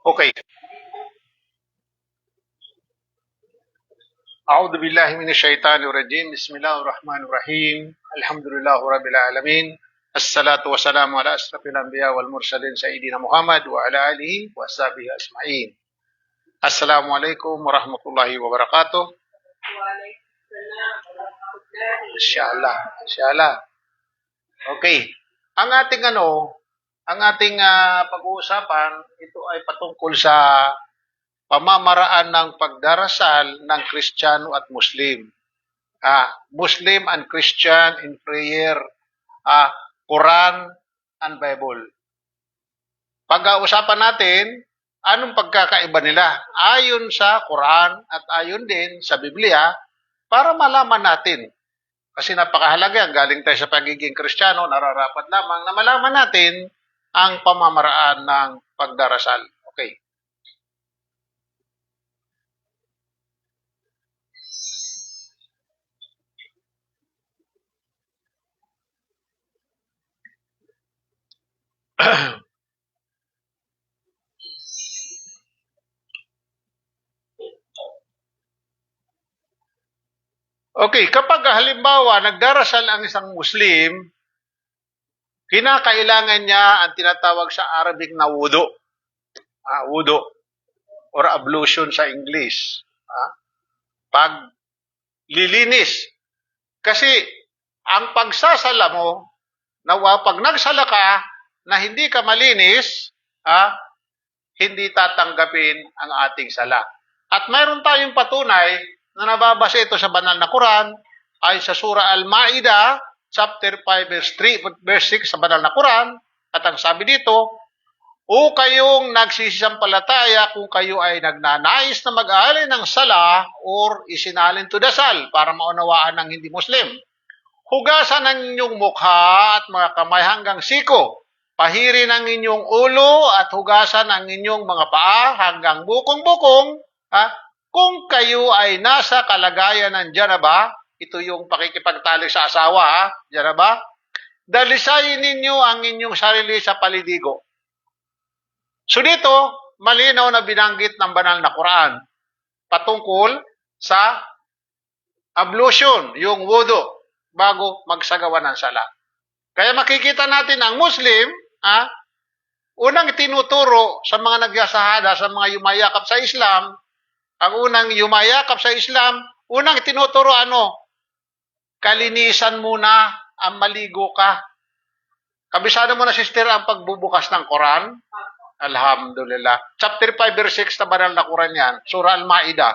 Okay. أعوذ بالله من الشيطان الرجيم بسم الله الرحمن الرحيم الحمد لله رب العالمين الصلاة والسلام على أشرف الأنبياء والمرسلين سيدنا محمد وعلى آله وصحبه أجمعين. السلام عليكم ورحمة الله وبركاته. Inshallah. Inshallah. Okay. Ang ating pag-uusapan, ito ay patungkol sa pamamaraan ng pagdarasal ng Kristiyano at Muslim. Muslim and Christian in prayer, Quran and Bible. Pag-uusapan natin, anong pagkakaiba nila ayon sa Quran at ayon din sa Biblia para malaman natin. Kasi napakahalaga yan, galing tayo sa pagiging Kristiyano, nararapat lamang na malaman natin ang pamamaraan ng pagdarasal. Okay. Okay, kapag halimbawa nagdarasal ang isang Muslim, kinakailangan niya ang tinatawag sa Arabic na wudu. Wudu or ablution sa English. Paglilinis. Kasi ang pagsasala mo, pag nagsala ka na hindi ka malinis, hindi tatanggapin ang ating sala. At mayroon tayong patunay na nababasa ito sa banal na Quran ay sa Surah Al-Ma'idah, chapter 5, verse 6 sa banal na Quran. At ang sabi dito, o kayong nagsisisampalataya kung kayo ay nagnanais na mag-alin ng sala or isinalin to dasal para maunawaan ng hindi Muslim. Hugasan ang inyong mukha at mga kamay hanggang siko. Pahirin ang inyong ulo at hugasan ang inyong mga paa hanggang bukong-bukong. Kung kayo ay nasa kalagayan ng janaba, ito yung pakikipagtalik sa asawa, janaba, dalisayin ninyo ang inyong sarili sa palidigo. So dito, malinaw na binanggit ng banal na Quran patungkol sa ablution, yung wudu, bago magsagawa ng sala. Kaya makikita natin ang Muslim, unang tinuturo sa mga nagyasahada, sa mga yumayakap sa Islam, ang unang yumayakap sa Islam, unang tinuturo kalinisan muna ang maligo ka. Kabisado mo na, sister, ang pagbubukas ng Quran? Alhamdulillah. Chapter 5, verse 6 na banal na Quran yan. Surah Al-Ma'idah.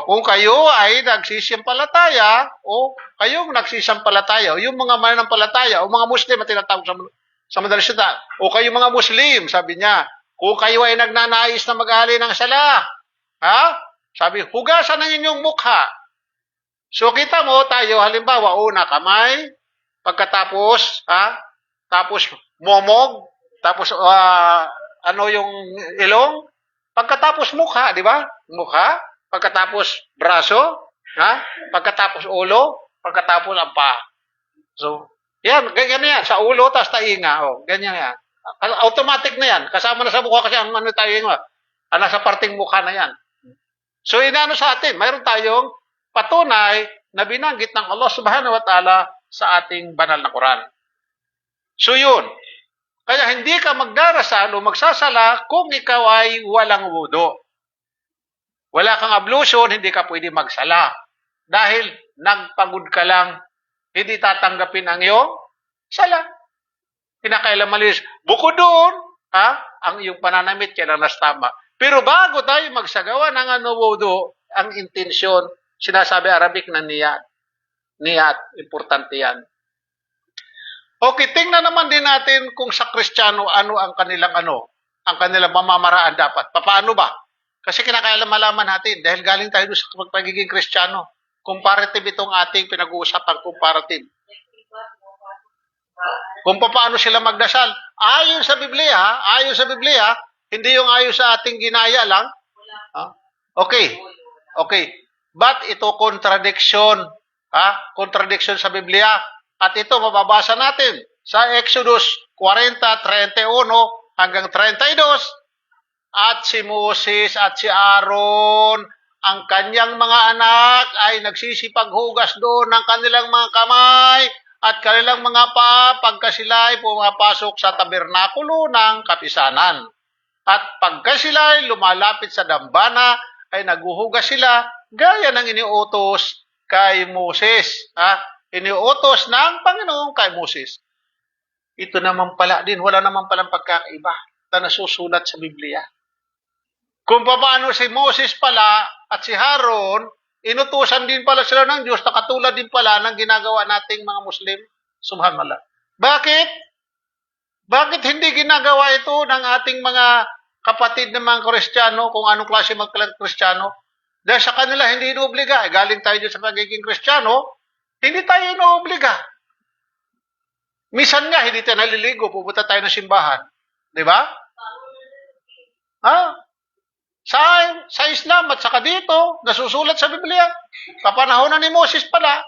Kung kayo ay nagsisimpalataya, o kayong nagsisimpalataya, o yung mga mananampalataya, o mga Muslim na tinatawag sa madalas sita, o kayong mga Muslim, sabi niya, kung kayo ay nagnanais na mag-alin ng sala, sabi, hugasan ang inyong mukha. So kita mo tayo, halimbawa, una kamay, pagkatapos, tapos momog, tapos yung ilong, pagkatapos mukha, di ba? Mukha, pagkatapos braso, pagkatapos ulo, pagkatapos ang paa. So, yan, ganyan yan, sa ulo, tapos tainga, ganyan yan. Automatic na yan. Kasama na sa mukha kasi ang nasa parting mukha na yan. So, inaano sa atin, mayroon tayong patunay na binanggit ng Allah subhanahu wa ta'ala sa ating banal na Quran. So, yun. Kaya hindi ka magdarasal o magsasala kung ikaw ay walang wudu. Wala kang ablution, hindi ka pwede magsala. Dahil nagpagod ka lang, hindi tatanggapin ang iyong sala. Kinakailang malis. Bukod doon, ang iyong pananamit, kailangan tama. Pero bago tayo magsagawa ng wudu, ang intensyon, sinasabi Arabic na niyat. Niyat, importante yan. Okay, tingnan naman din natin kung sa Kristiyano, ano ang kanilang pamamaraan dapat. Paano ba? Kasi kinakailang malaman natin, dahil galing tayo sa pagiging Kristiyano. Comparative itong ating pinag-uusapan, comparative. Kung paano sila magdasal. Ayon sa Biblia, hindi yung ayon sa ating ginaya lang. Okay. But ito contradiction, contradiction sa Biblia. At ito mababasa natin sa Exodus 40:31 hanggang 32. At si Moses at si Aaron, ang kanyang mga anak ay nagsisipaghugas doon ng kanilang mga kamay at kanilang mga paa pagka sila ay pumapasok sa tabernakulo ng kapisanan. At pagka sila ay lumalapit sa dambana, ay naguhugas sila gaya ng iniutos kay Moses. Iniutos ng Panginoon kay Moses. Ito naman pala din, wala naman palang pagkakaiba na nasusulat sa Biblia. Kung paano si Moses pala at si Aaron, inutusan din pala sila ng Diyos na katulad din pala ng ginagawa nating mga Muslim. Subhanallah. Bakit? Bakit hindi ginagawa ito ng ating mga kapatid ng mga Kristiyano, kung anong klase mga Kristiyano? Dahil sa kanila hindi inuobliga. Galing tayo dyan sa pagiging Kristiyano, hindi tayo inuobliga. Minsan nga, hindi tayo naliligo, pupunta tayo ng simbahan. Di ba? Sa Islam at saka dito, nasusulat sa Biblia, kapanahonan ni Moses pala.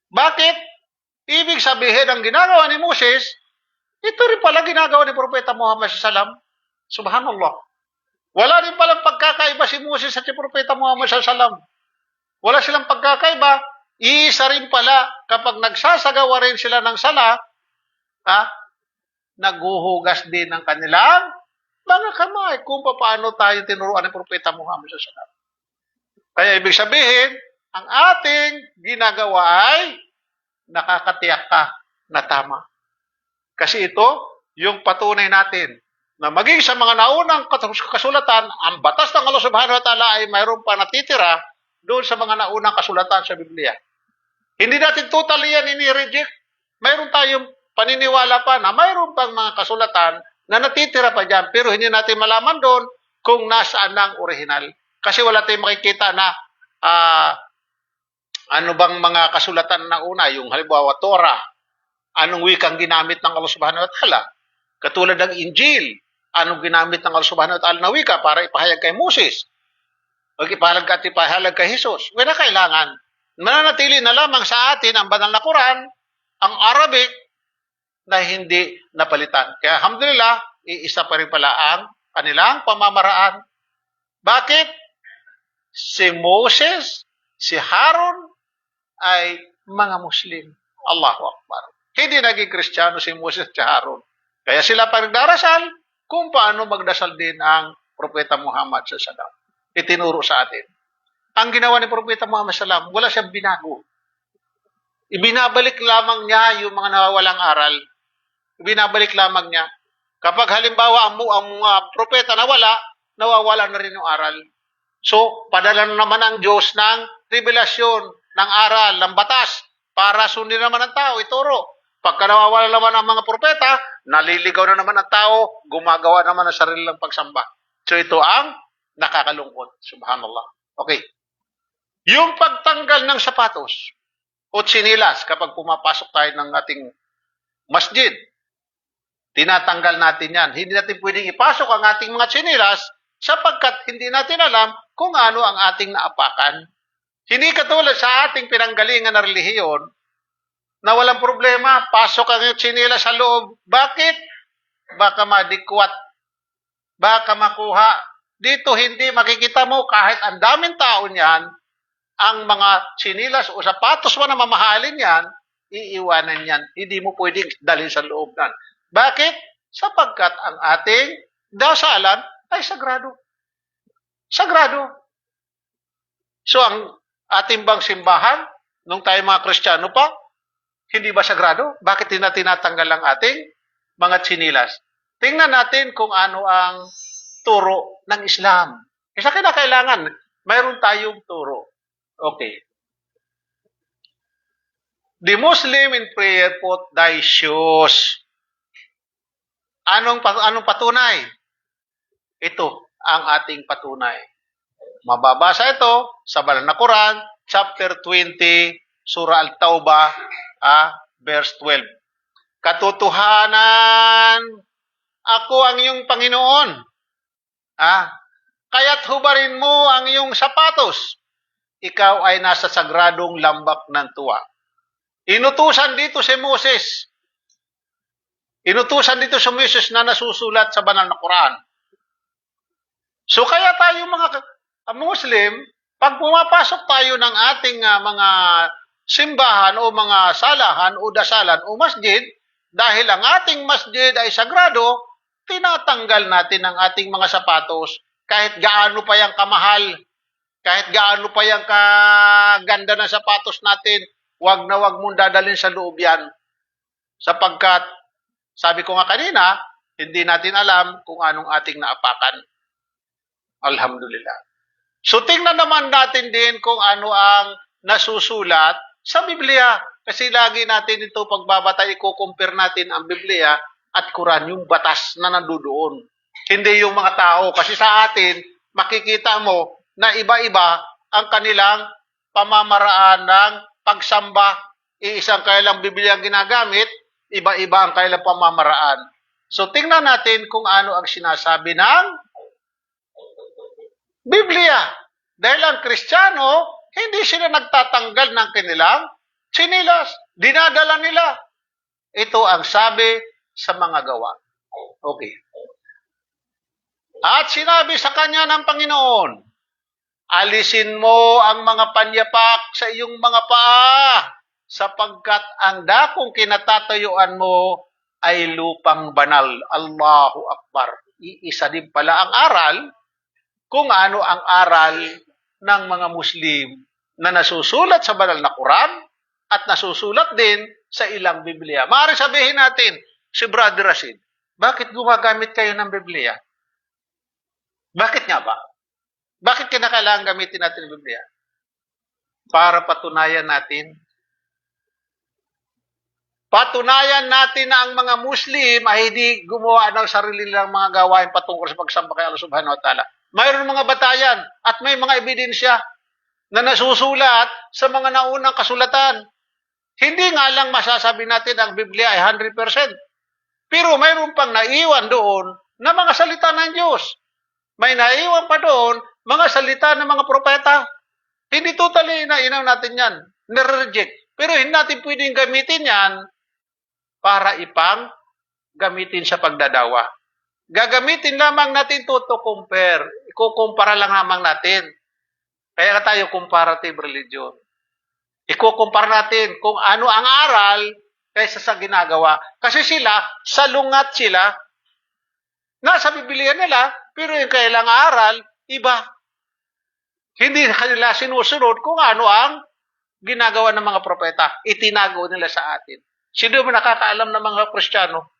Bakit? Ibig sabihin, ang ginagawa ni Moses, ito rin pala ginagawa ni Propeta Muhammad SAW. Subhanallah. Wala rin palang pagkakaiba si Moses at si Propeta Muhammad SAW. Wala silang pagkakaiba. Iisa rin pala, kapag nagsasagawa rin sila ng sala, naghuhugas din ng kanilang mga kamay kung paano tayo tinuruan ng Propeta Muhammad SAW. Kaya ibig sabihin, ang ating ginagawa ay nakakatiyak ka na tama. Kasi ito, yung patunay natin na maging sa mga naunang kasulatan, ang batas ng Allah Subhanahu wa Ta'ala ay mayroon pa natitira doon sa mga naunang kasulatan sa Biblia. Hindi natin totally yan ini-reject. Mayroon tayong paniniwala pa na mayroon pang mga kasulatan na natitira pa dyan, pero hindi natin malaman doon kung nasaan ang original. Kasi wala tayong makikita na ano bang mga kasulatan na una, yung halimbawa Torah, anong wikang ginamit ng Allah Subhanahu wa Ta'ala? Katulad ng Injil, anong ginamit ng Allah Subhanahu wa Ta'ala na wika para ipahayag kay Moses? O ipahayag kay Jesus? Wala kailangan. Mananatili na lamang sa atin ang banal na Quran, ang Arabic, na hindi napalitan. Kaya alhamdulillah, iisa pa rin pala ang kanilang pamamaraan. Bakit? Si Moses, si Aaron, ay mga Muslim. Allahu Akbar. Hindi naging Kristiyano si Moses at si Aaron. Kaya sila pa nagdarasal kung paano magdasal din ang Propeta Muhammad SAW. Itinuro sa atin. Ang ginawa ni Propeta Muhammad SAW, wala siyang binago. Ibinabalik lamang niya yung mga nawawalang aral. Ibinabalik lamang niya. Kapag halimbawa ang mga propeta nawawala na rin yung aral. So, padala na naman ang Diyos ng revelasyon, ng aral, ng batas, para sundin naman ang tao, ituro. Pagka nawawala naman ang mga propeta, naliligaw na naman ang tao, gumagawa naman ng sarilang pagsamba. So, ito ang nakakalungkot. Subhanallah. Okay. Yung pagtanggal ng sapatos o tsinilas kapag pumapasok tayo ng ating masjid, tinatanggal natin yan. Hindi natin pwedeng ipasok ang ating mga tsinilas sapagkat hindi natin alam kung ano ang ating naapakan. Hindi katulad sa ating pinanggalingan na relihiyon na walang problema, pasok ang tsinilas sa loob. Bakit? Baka madikwat. Baka makuha. Dito hindi makikita mo kahit ang daming tao niyan, ang mga tsinilas o sapatos mo na mamahalin yan, iiwanan yan. Hindi mo pwedeng dalhin sa loob nan. Bakit? Sapagkat ang ating dasalan ay sagrado. Sagrado. So, ang ating bang simbahan, nung tayo mga Kristiyano pa, hindi ba sagrado? Bakit hindi natin tinatanggal ang ating mga tsinilas? Tingnan natin kung ano ang turo ng Islam. Kasi kailangan, mayroon tayong turo. Okay. The Muslim in prayer put thy shoes. Anong patunay? Ito ang ating patunay. Mababasa ito sa Banal na Quran, chapter 20, Surah Al-Tawbah, verse 12. Katotohanan, ako ang iyong Panginoon. Kaya't hubarin mo ang iyong sapatos. Ikaw ay nasa sagradong lambak ng tuwa. Inutusan dito si Moses. Inutusan dito sa Moises na nasusulat sa banal na Quran. So kaya tayo mga Muslim, pag pumapasok tayo ng ating mga simbahan o mga salahan o dasalan o masjid, dahil ang ating masjid ay sagrado, tinatanggal natin ang ating mga sapatos kahit gaano pa yung kamahal, kahit gaano pa yung kaganda ng sapatos natin, wag na wag mong dadalhin sa loob yan. Sapagkat, sabi ko nga kanina, hindi natin alam kung anong ating naapakan. Alhamdulillah. So tingnan naman natin din kung ano ang nasusulat sa Biblia. Kasi lagi natin ito pagbabata, i-compare natin ang Biblia at Quran, yung batas na nandoon. Hindi yung mga tao. Kasi sa atin, makikita mo na iba-iba ang kanilang pamamaraan ng pagsamba. Iisang kailang Biblia ang ginagamit, iba-iba ang kailang pamamaraan. So tingnan natin kung ano ang sinasabi ng Biblia. Dahil ang Kristiyano, hindi sila nagtatanggal ng kanilang sinilas. Dinadala nila. Ito ang sabi sa mga gawa. Okay. At sinabi sa kanya ng Panginoon, alisin mo ang mga panyapak sa iyong mga paa, sapagkat ang dakong kinatatayuan mo ay lupang banal. Allahu Akbar. Iisa din pala ang aral kung ano ang aral ng mga Muslim na nasusulat sa banal na Quran at nasusulat din sa ilang Biblia. Maaari sabihin natin, si Brother Rashid, bakit gumagamit kayo ng Biblia? Bakit nga ba? Bakit kinakailangan gamitin natin ang Biblia? Para patunayan natin na ang mga Muslim ay hindi gumawa ng sarili nilang mga gawain patungkol sa pagsamba kay Allah Subhanahu wa Ta'ala. Mayroon mga batayan at may mga ebidensya na nasusulat sa mga naunang kasulatan. Hindi nga lang masasabi natin ang Biblia ay 100%. Pero mayroon pang naiwan doon na mga salita ng Diyos. May naiwan pa doon mga salita ng mga propeta. Hindi totally inainaw natin yan. Nire-reject. Pero hindi natin pwedeng gamitin yan para ipang gamitin sa pagdadawa. Gagamitin lamang natin to compare. Ikukumpara lang lamang natin. Kaya tayo comparative religion. Ikukumpara natin kung ano ang aral kaysa sa ginagawa. Kasi sila, salungat sila, nasa Biblia nila, pero yung kailang aral, iba. Hindi kanila sinusunod kung ano ang ginagawa ng mga propeta. Itinago nila sa atin. Sino mo nakakaalam ng mga Kristiyano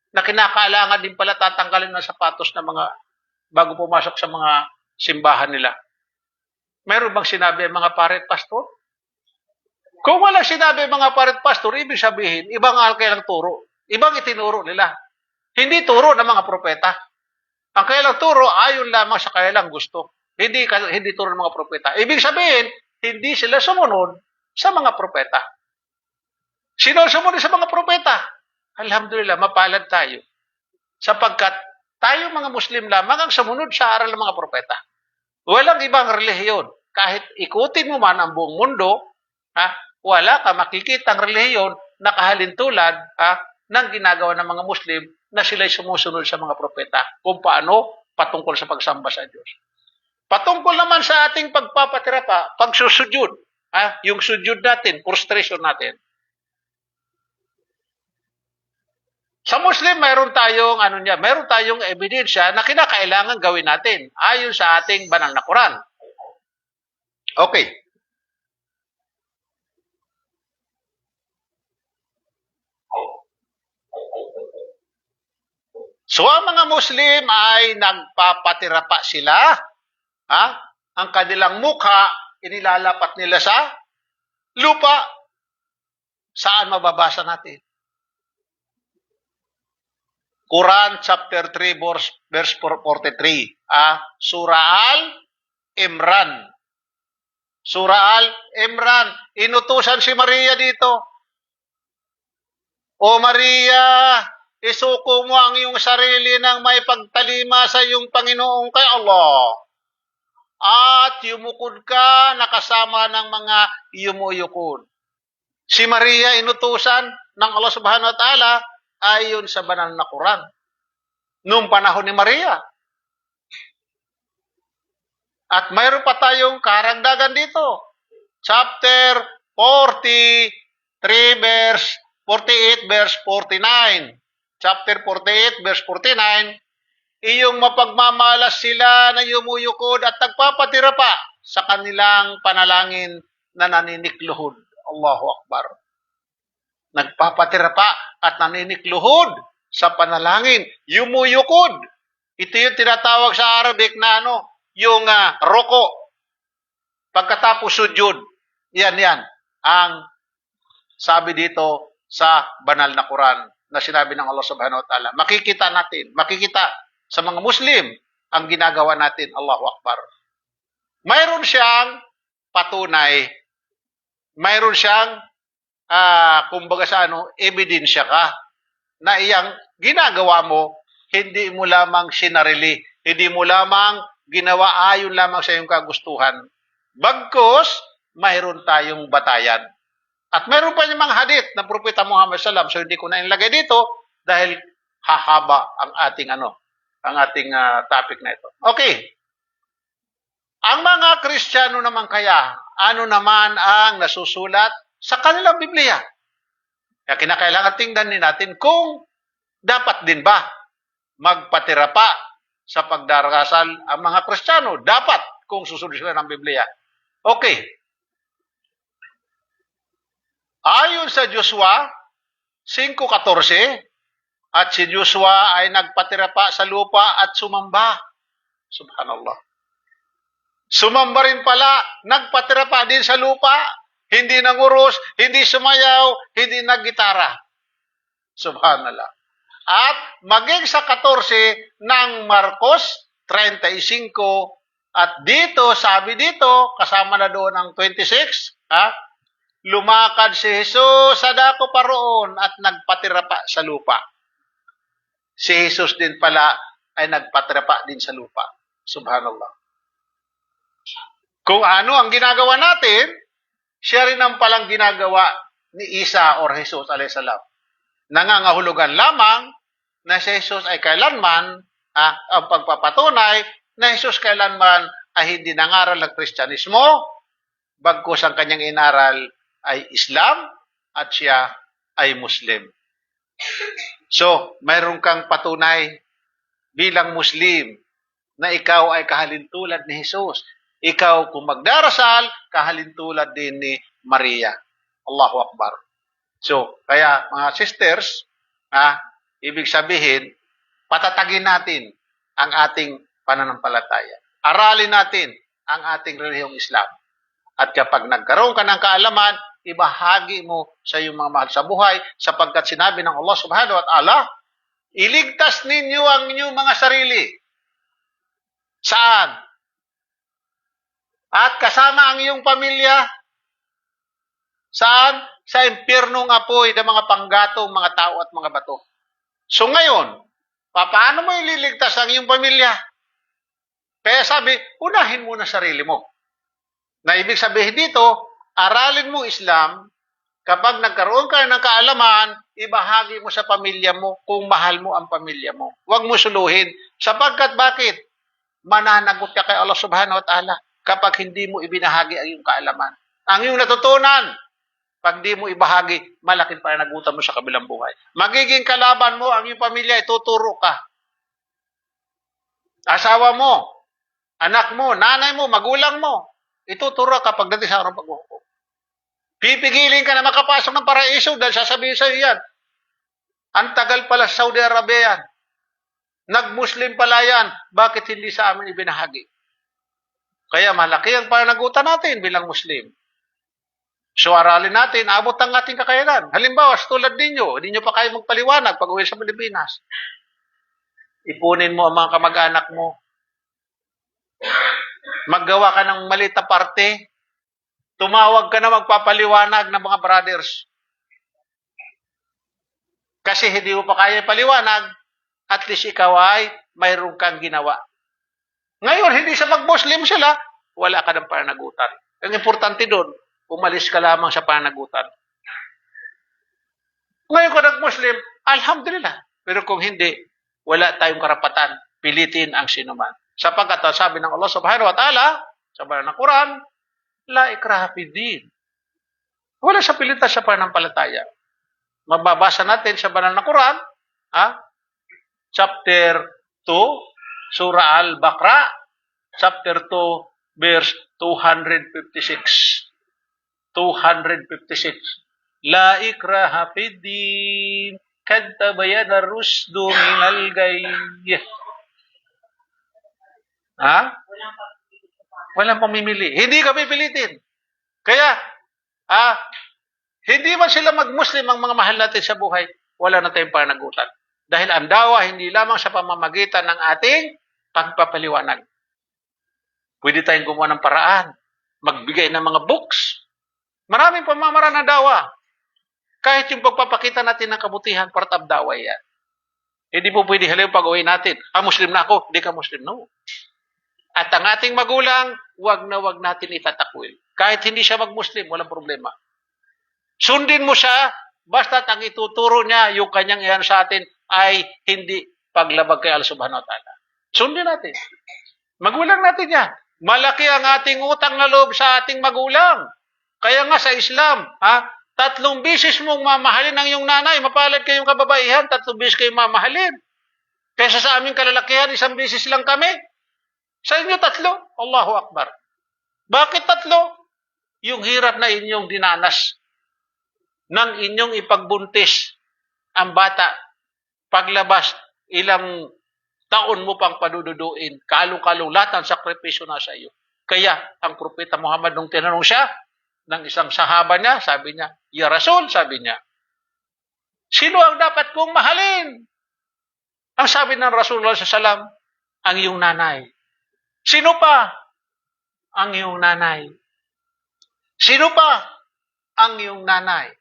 na kinakailangan din pala tatanggalin ng sapatos ng mga bago pumasok sa mga simbahan nila? Mayroon bang sinabi ang mga paret pastor? Kung wala sinabi ang mga paret pastor, ibig sabihin, ibang kailang turo. Ibang itinuro nila. Hindi turo ng mga propeta. Ang kailang turo, ayon lamang sa kailang gusto. Hindi turo ng mga propeta. Ibig sabihin, hindi sila sumunod sa mga propeta. Sino sumunod sa mga propeta? Alhamdulillah, mapalad tayo. Sapagkat tayo mga Muslim lamang ang sumunod sa aral ng mga propeta. Walang ibang relihiyon. Kahit ikutin mo man ang buong mundo, wala ka makikitang relihiyon na kahalintulad ng ginagawa ng mga Muslim na sila'y sumusunod sa mga propeta kung paano patungkol sa pagsamba sa Diyos. Patungkol naman sa ating pagpapatirapa, pagsusujud, yung sujud natin, prostration natin. Sa Muslim, mayroon tayong ebidensya na kinakailangan gawin natin ayon sa ating banal na Quran. Okay. So, ang mga Muslim ay nagpapatirapa sila. Ang kanilang mukha, inilalapat nila sa lupa. Saan mababasa natin? Quran chapter 3 verse 43. Surah Al-Imran. Surah Al-Imran. Inutusan si Maria dito. O Maria, isuko mo ang iyong sarili ng may pagtalima sa iyong Panginoong kay Allah. At yumukod ka nakasama ng mga yumuyukod. Si Maria inutusan ng Allah Subhanahu wa Ta'ala ayon sa banal na Quran. Noong panahon ni Maria. At mayroon pa tayong karagdagan dito. Chapter 43 verse 48 verse 49. Chapter 48 verse 49, iyong mapagmamalas sila na yumuyukod at nagpapatira pa sa kanilang panalangin na naninikluhod. Allahu Akbar. Nagpapatira pa at naninikluhod sa panalangin. Yumuyukod. Ito yung tinatawag sa Arabic na yung roko. Pagkatapos sujud. Yan. Ang sabi dito sa banal na Quran na sinabi ng Allah subhanahu wa ta'ala. Makikita sa mga Muslim ang ginagawa natin. Allahu Akbar. Mayroon siyang patunay. Mayroon siyang kumbaga ebidensya ka na iyang ginagawa mo, hindi mo lamang sinarili, hindi mo lamang ginawa ayon lamang sa iyong kagustuhan. Bagkus, mayroon tayong batayan. At mayroon pa yung mga hadith ng Propeta Muhammad sallam, so hindi ko na ilagay dito dahil hahaba ang ating topic na ito. Okay. Ang mga Kristiyano naman kaya, ano naman ang nasusulat sa kanilang Biblia? Kaya kinakailangan tingnan din natin kung dapat din ba magpatira pa sa pagdarasal ang mga Kristiyano. Dapat kung susunod sila ng Biblia. Okay. Ayon sa Joshua 5:14, at si Joshua ay nagpatira pa sa lupa at sumamba. Subhanallah. Sumamba rin pala, nagpatira pa din sa lupa, hindi nanguros, hindi sumayaw, hindi naggitara. Subhanallah. At maging sa 14 ng Marcos 35, at dito, sabi dito, kasama na doon ang 26, lumakad si Jesus sa dako paroon at nagpatira pa sa lupa. Si Jesus din pala ay nagpatira pa din sa lupa. Subhanallah. Kung ano ang ginagawa natin, siya rin ang palang ginagawa ni Isa or Jesus alayhisalam. Nangangahulugan lamang na si Jesus ay kailanman ang pagpapatunay na Jesus kailanman ay hindi nangaral ng Kristyanismo, bagkus ang kanyang inaral ay Islam at siya ay Muslim. So, mayroon kang patunay bilang Muslim na ikaw ay kahalintulad ni Jesus. Ikaw kung magdarasal, kahalintulad din ni Maria. Allahu Akbar. So, kaya mga sisters, ibig sabihin, patatagin natin ang ating pananampalataya. Aralin natin ang ating relihiyong Islam. At kapag nagkaroon ka ng kaalaman, ibahagi mo sa iyong mga mahal sa buhay sapagkat sinabi ng Allah subhanahu wa ta'ala, iligtas ninyo ang inyong mga sarili. Saan? At kasama ang iyong pamilya. Saan? Sa impyernong apoy ng mga panggatong mga tao at mga bato. So ngayon, paano mo ililigtas ang iyong pamilya? Kaya sabi, unahin mo na sarili mo. Na ibig sabihin dito, aralin mo Islam, kapag nagkaroon ka ng kaalaman, ibahagi mo sa pamilya mo kung mahal mo ang pamilya mo. Huwag mo suluhin. Sapagkat bakit? Mananagot ka kay Allah subhanahu wa ta'ala kapag hindi mo ibinahagi ang iyong kaalaman. Ang iyong natutunan, pag di mo ibahagi, malaking pananagutan mo sa kabilang buhay. Magiging kalaban mo ang iyong pamilya, ituturo ka. Asawa mo, anak mo, nanay mo, magulang mo, ituturo ka pagdating sa araw paghuhukom. Pipigilin ka na makapasok ng paraiso dahil sasabihin sa iyo yan. Ang tagal pala sa Saudi Arabia yan. Nag-Muslim pala yan. Bakit hindi sa amin ibinahagi? Kaya malaki ang pananagutan natin bilang Muslim. So aralin natin, abot ang ating kakayanan. Halimbawa, tulad ninyo, hindi nyo pa kayo magpaliwanag pag uwi sa Pilipinas. Ipunin mo ang mga kamag-anak mo. Maggawa ka ng maliit na parte. Tumawag ka na magpapaliwanag ng mga brothers. Kasi hindi mo pa kaya paliwanag, at least ikaw ay mayroon kang ginawa. Ngayon, hindi sa mag-Muslim sila, wala ka ng pananagutan. Ang importante doon, umalis ka lamang sa pananagutan. Ngayon kung nag-Muslim, alhamdulillah. Pero kung hindi, wala tayong karapatan pilitin ang sinuman. Sapagkat sabi ng Allah subhanahu wa ta'ala, sa banal na Quran, la ikraha fid din. Wala sa pilitan sa pananampalataya. Mababasa natin sa banal na Quran, chapter 2, Surah Al-Baqarah, chapter 2, verse 256. 256. La ikraha fid din, kad tabayyana ar-rusdu minal ghayy. Walang pamimili. Hindi ka pipilitin. Kaya, hindi man sila mag-Muslim ang mga mahal natin sa buhay, wala na tayong panagutan. Dahil ang dawa hindi lamang sa pamamagitan ng ating pagpapaliwanag. Pwede tayong gumawa ng paraan, magbigay ng mga books. Maraming pamamaraan ng dawa. Kahit yung pagpapakita natin ng kabutihan, part of dawa yan. Hindi po pwede halimbawa pag-uwi natin, Muslim na ako, hindi ka Muslim, no. At ang ating magulang, wag na wag natin itatakwil. Kahit hindi siya mag-Muslim, walang problema. Sundin mo siya, basta ang ituturo niya, yung kanyang iyan sa atin, ay hindi paglabag kay Allah subhanahu wa ta'ala. Sundin natin. Magulang natin yan. Malaki ang ating utang na loob sa ating magulang. Kaya nga sa Islam, 3 beses mong mamahalin ang iyong nanay, mapalad kayong kababaihan, 3 beses kayong mamahalin. Kaysa sa aming kalalakihan, 1 beses lang kami. Sa inyo 3, Allahu Akbar. Bakit 3? Yung hirap na inyong dinanas nang inyong ipagbuntis ang bata, paglabas, ilang taon mo pang padududuin, kalong-kalulatan, sakripisyo na sa iyo. Kaya, ang Propeta Muhammad, nung tinanong siya, ng isang sahaba niya, sabi niya, Ya Rasul, sabi niya, sino ang dapat kong mahalin? Ang sabi ng Rasulullah SAW, ang iyong nanay. Sino pa? Ang iyong nanay. Sino pa? Ang iyong nanay.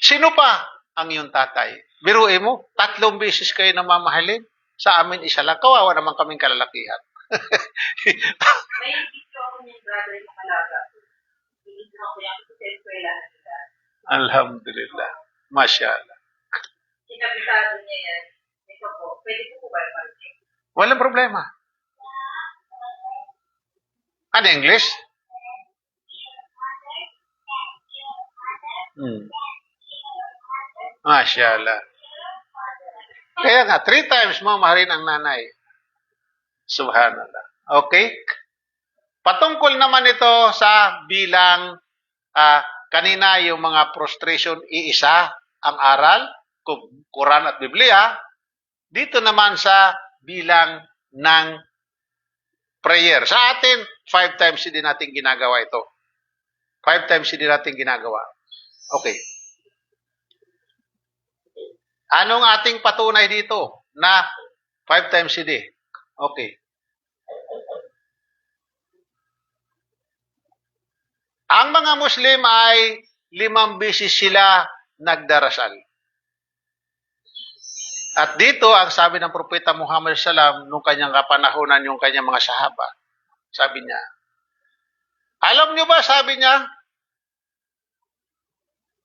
Sino pa? Ang iyong tatay. Biruin mo, 3 beses kayo na mamahalin. Sa amin, 1 lang. Kawawa naman kaming kalalakihan. May video ako ng brother na kalaga. Hindi ako yan sa eskwela na sila. Alhamdulillah. Masyaallah. Kinabisado niya yan. Ito po, pwede po ba i-parking? Walang problema. Ano, English? Masyaallah. Kaya nga, 3 times mo mahalin ang nanay. Subhanallah. Okay? Patungkol naman ito sa bilang kanina yung mga prostration, iisa ang aral, Quran at Biblia. Dito naman sa bilang ng prayer. Sa atin, 5 times hindi natin ginagawa ito. 5 times hindi natin ginagawa. Okay. Anong ating patunay dito na 5 times hindi? Okay. Ang mga Muslim ay 5 beses sila nagdarasal. At dito, ang sabi ng Propeta Muhammad SAW, nung kanyang kapanahonan, yung kanyang mga sahaba, sabi niya, alam niyo ba, sabi niya,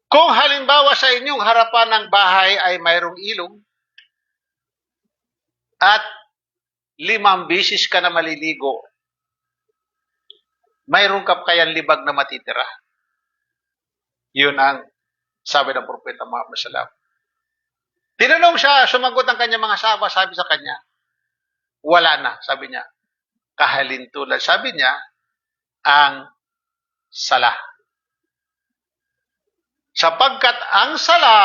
kung halimbawa sa inyong harapan ng bahay ay mayroong ilog, at 5 beses ka na maliligo, mayroong ka kayang libag na matitira. Yun ang sabi ng Propeta Muhammad SAW. Tinanong siya, sumagot ang kanyang mga sahaba, sabi sa kanya, wala na, sabi niya. Kahalintulad, sabi niya, ang sala. Sapagkat ang sala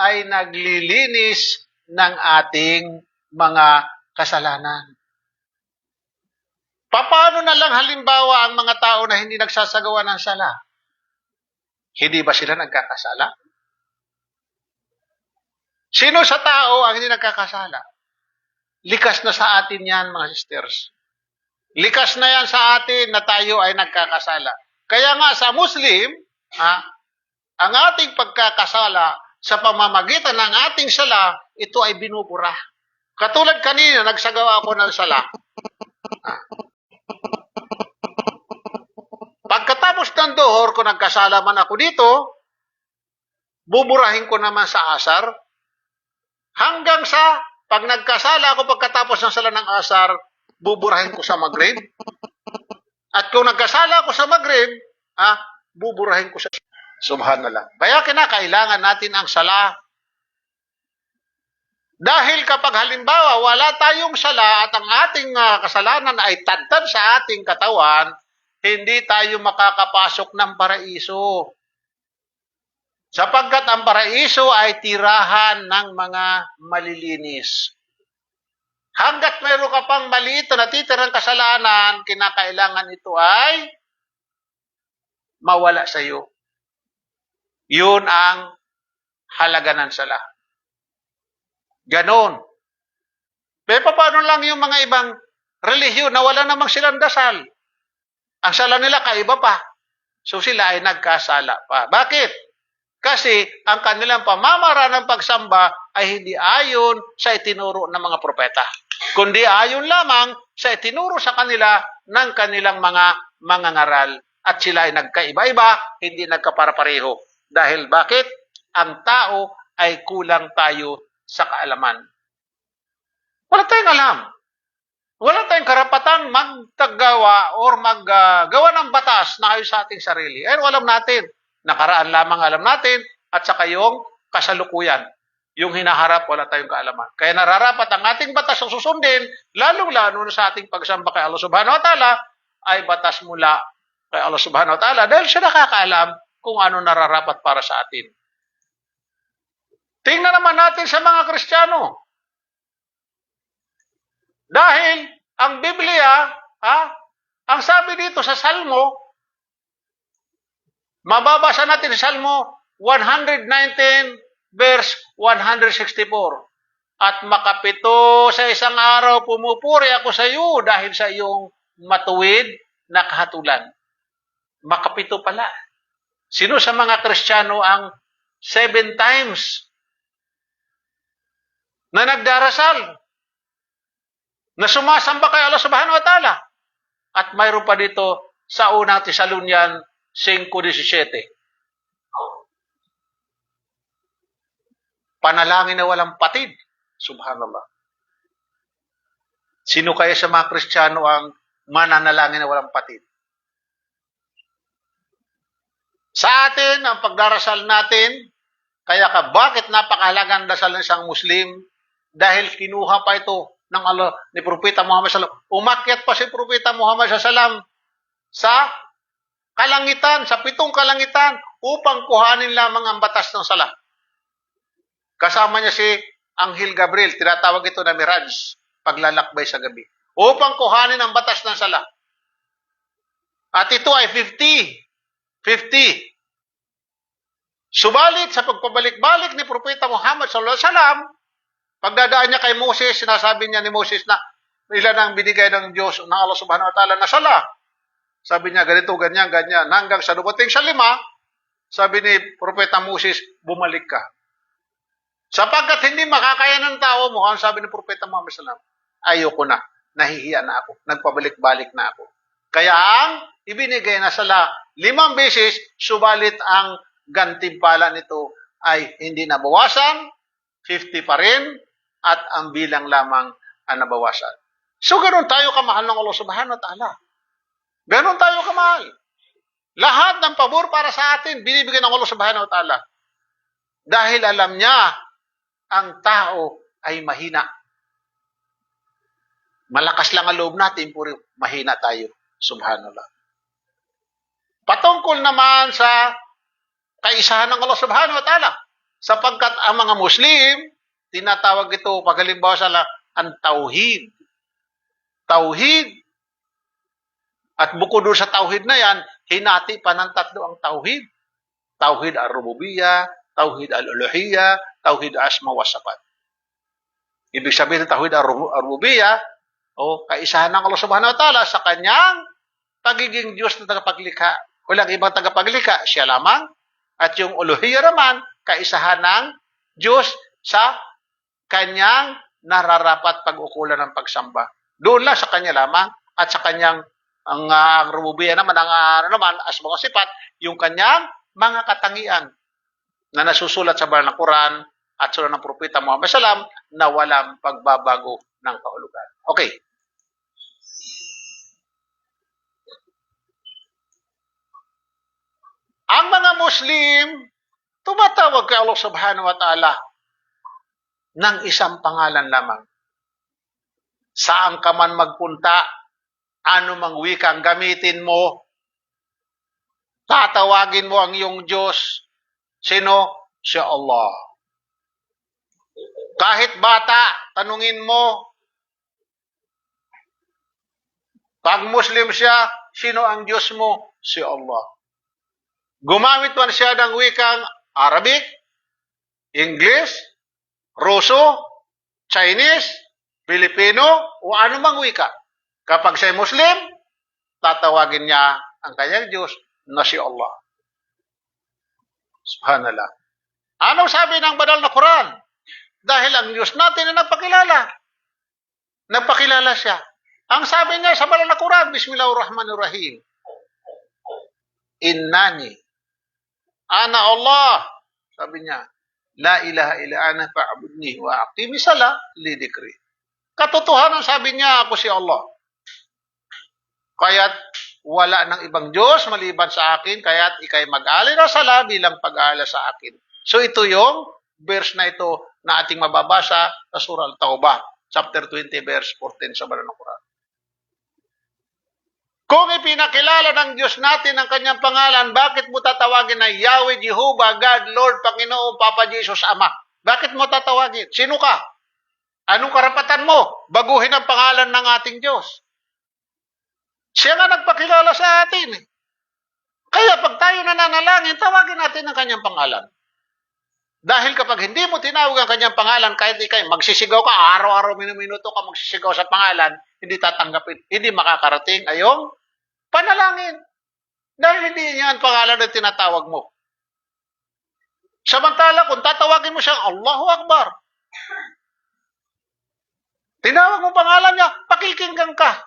ay naglilinis ng ating mga kasalanan. Paano na lang halimbawa ang mga tao na hindi nagsasagawa ng sala? Hindi ba sila nagkakasala? Sino sa tao ang hindi nagkakasala? Likas na sa atin yan, mga sisters. Likas na yan sa atin na tayo ay nagkakasala. Kaya nga sa Muslim, ang ating pagkakasala sa pamamagitan ng ating sala, ito ay binubura. Katulad kanina, nagsagawa ako ng sala. Pagkatapos ng dohor, kung nagkasala man ako dito, buburahin ko naman sa asar. Hanggang sa, pag nagkasala ako pagkatapos ng sala ng asar, buburahin ko sa Maghrib. At kung nagkasala ako sa Maghrib, buburahin ko sa Subhanallah. Kaya kinakailangan natin ang sala. Dahil kapag halimbawa wala tayong sala at ang ating kasalanan ay tadtad sa ating katawan, hindi tayo makakapasok ng paraiso. Sapagkat ang paraiso ay tirahan ng mga malilinis. Hanggat mayroon ka pang maliit na natitirang kasalanan, kinakailangan ito ay mawala sa iyo. Yun ang halaga ng sala. Ganon. Pero paano lang yung mga ibang relihiyon na wala namang silang dasal? Ang sala nila kaiba pa. So sila ay nagkasala pa. Bakit? Kasi ang kanilang pamamaraan ng pagsamba ay hindi ayon sa itinuro ng mga propeta. Kundi ayon lamang sa itinuro sa kanila ng kanilang mga mangangaral. At sila ay nagkaiba-iba, hindi nagkapara-pareho. Dahil bakit? Ang tao ay kulang tayo sa kaalaman. Wala tayong alam. Wala tayong karapatang magtagawa or maggawa ng batas na ayon sa ating sarili. Ay, alam natin. Nakaraan lamang alam natin at saka yung kasalukuyan. Yung hinaharap, wala tayong kaalaman. Kaya nararapat ang ating batas na susundin, lalong-lalo sa ating pagsamba kay Allah Subhanahu wa Ta'ala, ay batas mula kay Allah Subhanahu wa Ta'ala dahil siya nakakaalam kung ano nararapat para sa atin. Tingnan naman natin sa mga Kristiyano. Dahil ang Biblia, ang sabi dito sa Salmo, mababasa natin sa Salmo 119 verse 164. At makapito sa isang araw pumupuri ako sa iyo dahil sa iyong matuwid na kahatulan. Makapito pala. Sino sa mga Kristiyano ang 7 times na nagdarasal, na sumasamba kay Allah Subhanahu wa Ta'ala? At mayroon pa dito sa unang Tesalonian 5:17. Panalangin na walang patid. Subhanallah. Sino kaya sa mga Kristiyano ang mananalangin na walang patid? Sa atin, ang pagdarasal natin, kaya bakit napakahalagang dasal ng isang Muslim? Dahil kinuha pa ito ng Allah ni Propeta Muhammad sallallahu alaihi wasallam. Umakyat pa si Propeta Muhammad sallallahu alaihi wasallam sa kalangitan, sa 7 kalangitan, upang kuhanin lamang ang batas ng sala. Kasama niya si Anghel Gabriel, tinatawag ito na Miraj, paglalakbay sa gabi, upang kuhanin ang batas ng sala. At ito ay 50. Subalit sa pagpabalik-balik ni Propeta Muhammad sallallahu alaihi wasallam, pagdadaan niya kay Moses, sinasabi niya ni Moses na ilan ang binigay ng Diyos, ng Allah Subhanahu wa Ta'ala na sala. Sabi niya, ganito, ganyan, ganyan. Hanggang sa dumating sa 5, sabi ni Propeta Moses, bumalik ka. Sapagkat hindi makakaya ng tao mo, ang sabi ni Propeta Muhammad sallallahu alaihi wasallam, ayoko na, nahihiya na ako, nagpabalik-balik na ako. Kaya ang ibinigay na sala 5 beses, subalit ang gantimpala nito ay hindi nabawasan, 50 pa rin, at ang bilang lamang ang nabawasan. So, ganun tayo kamahal ng Allah Subhanahu wa Ta'ala. Ganun tayo kamahal. Lahat ng pabor para sa atin, binibigyan ng Allah Subhanahu wa Ta'ala. Dahil alam niya, ang tao ay mahina. Malakas lang ang loob natin, puro mahina tayo. Subhanallah. Patungkol naman sa kaisahan ng Allah Subhanahu wa Ta'ala, sapagkat ang mga Muslim, tinatawag ito, pag halimbawa sa ang tauhid. Tauhid. At bukod doon sa tauhid na yan, hinati pa ng 3 ang tauhid. Tauhid al-rububiyya, tauhid al-uluhiyya, tauhid asma wa sifat. Ibig sabihin ng tauhid al-rububiyya, kaisahan ng Allah Subhanahu wa Ta'ala sa kanyang pagiging Diyos na tagapaglikha. Walang ibang tagapaglikha, siya lamang. At yung uluhiyya naman, kaisahan ng Diyos sa kanyang nararapat pag-ukulan ng pagsamba. Doon lang sa kanya lamang at sa kanyang ang rububiyya naman, ang asma wa sifat, yung kanyang mga katangian na nasusulat sa banal na Quran at sulat ng Propeta Muhammad SAW na walang pagbabago ng kahulugan. Okay. Ang mga Muslim, tumatawag kay Allah subhanahu wa ta'ala ng isang pangalan lamang. Saan ka man magpunta, ano mang wikang gamitin mo, tatawagin mo ang iyong Diyos. Sino? Si Allah. Kahit bata, tanungin mo. Pag Muslim siya, sino ang Diyos mo? Si Allah. Gumamit man siya ng wikang Arabic, English, Ruso, Chinese, Filipino, o anumang wika. Kapag siya Muslim, tatawagin niya ang kanyang Diyos na si Allah. Subhanallah. Anong sabi ng banal na Quran? Dahil ang Diyos natin na nagpakilala. Nagpakilala siya. Ang sabi niya sa banal na Quran, Bismillahirrahmanirrahim. Innani. Ana Allah. Sabi niya, La ilaha illa ana fa'budni wa aqimi salah li dzikri. Katotohanan sabi niya, ako si Allah. Kaya't wala ng ibang Diyos maliban sa akin, kaya't ikay mag-alay na sala bilang pag-aala sa akin. So ito yung verse na ito na ating mababasa sa Surah Al-Tawbah, chapter 20, verse 14 sa banal na Quran. Kung ipinakilala ng Diyos natin ang kanyang pangalan, bakit mo tatawagin na Yahweh, Jehovah, God, Lord, Panginoon, Papa Jesus, Ama? Bakit mo tatawagin? Sino ka? Anong karapatan mo? Baguhin ang pangalan ng ating Diyos. Siya nga nagpakilala sa atin. Kaya pag tayo nananalangin, tawagin natin ang kanyang pangalan. Dahil kapag hindi mo tinawag ang kanyang pangalan, kahit ikay magsisigaw ka, araw-araw, minuto ka magsisigaw sa pangalan, hindi tatanggapin, hindi makakarating ayong panalangin. Dahil hindi niya ang pangalan na tinatawag mo. Samantala, kung tatawagin mo siyang Allahu Akbar, tinawag mo pangalan niya, pakikinggan ka.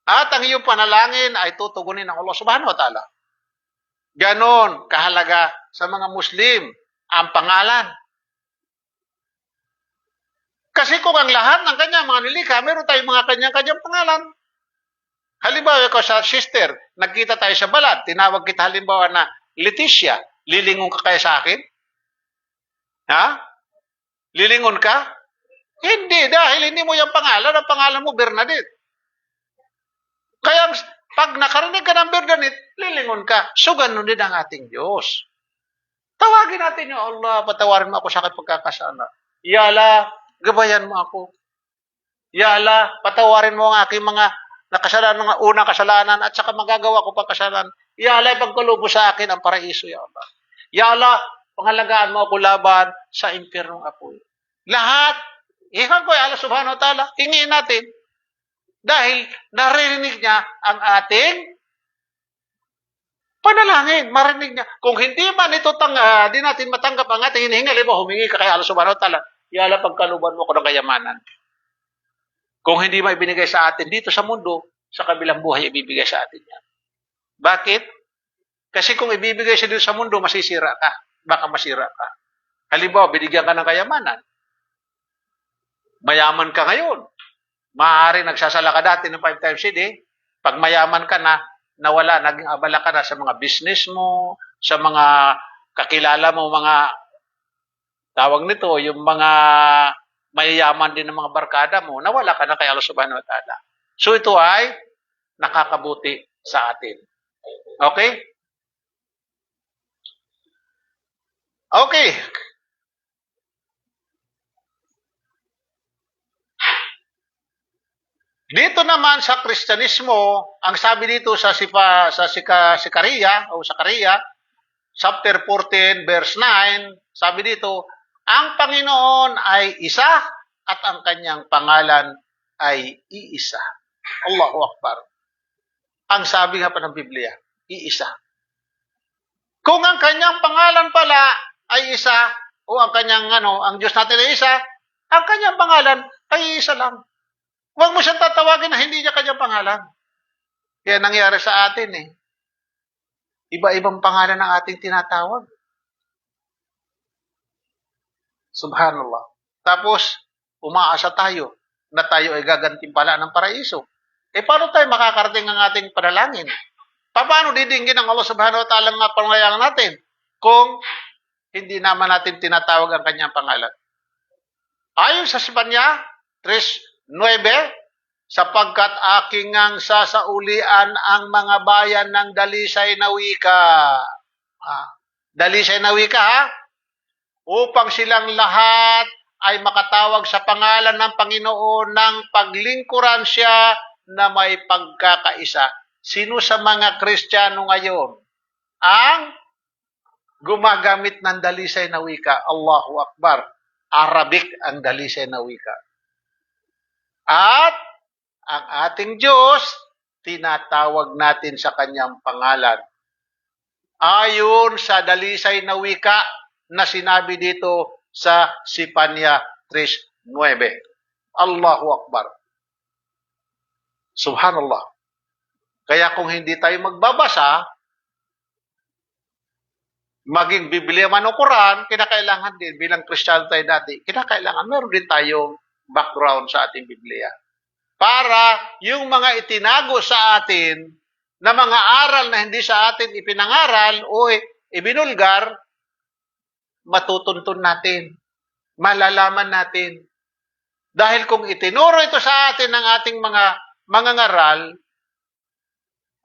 At ang iyong panalangin ay tutugunin ng Allah subhanahu wa ta'ala. Ganon kahalaga sa mga Muslim ang pangalan. Kasi kung ang lahat ng kanyang mga nilikha, meron tayong mga kanyang pangalan. Halimbawa, ikaw sa sister, nagkita tayo sa balad, tinawag kita halimbawa na Leticia, lilingon ka kaya sa akin? Ha? Lilingon ka? Hindi, dahil hindi mo yung pangalan, ang pangalan mo Bernadette. Kaya pag nakarinig ka ng Bernadette, lilingon ka. So, ganun din ang ating Diyos. Tawagin natin yung Allah, patawarin mo ako sa aking pagkakasala. Ya Allah, gabayan mo ako. Ya Allah, patawarin mo ang aking mga nakasalanan, mga unang kasalanan, at saka magagawa ko pang kasalanan. Ya Allah, ipagkalubo sa akin ang paraiso, Ya Allah. Ya Allah, pangalagaan mo ako laban sa impyernong apoy. Lahat, ihan ko ya Allah subhanahu wa ta'ala, hingin natin. Dahil naririnig niya ang ating panalangin, marinig niya. Kung hindi man ito di natin matanggap ang ating hinihingal, humingi ka kay Allah subhanahu wa ta'ala, Ya Allah, pagkaluban mo ko ng kayamanan. Kung hindi man ibinigay sa atin dito sa mundo, sa kabilang buhay ibibigay sa atin yan. Bakit? Kasi kung ibibigay siya dito sa mundo, masisira ka. Baka masira ka. Halimbawa, binigyan ka ng kayamanan. Mayaman ka ngayon. Maaari nagsasala ka dati ng 5 times a day. Pag mayaman ka na, nawala, naging abala ka na sa mga business mo, sa mga kakilala mo, mga tawag nito, yung mga mayayaman din ng mga barkada mo, nawala ka na kay Allah subhanahu wa ta'ala. So ito ay nakakabuti sa atin. Okay? Okay. Dito naman sa Kristyanismo, ang sabi dito sa Sikaria o Sakaria, chapter 14, verse 9, sabi dito, ang Panginoon ay isa at ang kanyang pangalan ay iisa. Allahu Akbar. Ang sabi nga pa ng Biblia, iisa. Kung ang kanyang pangalan pala ay isa, o ang kanyang ang Diyos natin ay isa, ang kanyang pangalan ay isa lang. Huwag mo siyang tatawagin na hindi niya kanyang pangalan. Kaya nangyari sa atin Iba-ibang pangalan ang ating tinatawag. Subhanallah. Tapos, umaasa tayo na tayo ay gagantimpala ng paraiso. Paano tayo makakarating ang ating panalangin? Paano didinggin ng Allah subhanahu wa ta'ala ang mga pangangailangan natin kung hindi naman natin tinatawag ang kanyang pangalan? Ayon sa Spanya 3:9, sapagkat aking ngang sasaulian ang mga bayan ng dalisay na wika. Dalisay na wika, ha? Upang silang lahat ay makatawag sa pangalan ng Panginoon ng paglingkuran siya na may pagkakaisa. Sino sa mga Kristiyano ngayon ang gumagamit ng dalisay na wika? Allahu Akbar. Arabic ang dalisay na wika. At ang ating Diyos, tinatawag natin sa kanyang pangalan. Ayon sa dalisay na wika na sinabi dito sa Sipanya 3:9. Allahu Akbar. Subhanallah. Kaya kung hindi tayo magbabasa, maging Biblia man o Quran, kinakailangan din, bilang Kristiyano tayo dati, kinakailangan meron din tayong background sa ating Biblia. Para yung mga itinago sa atin na mga aral na hindi sa atin ipinangaral o ibinulgar, matutuntun natin, malalaman natin. Dahil kung itinuro ito sa atin ng ating mga mangangaral,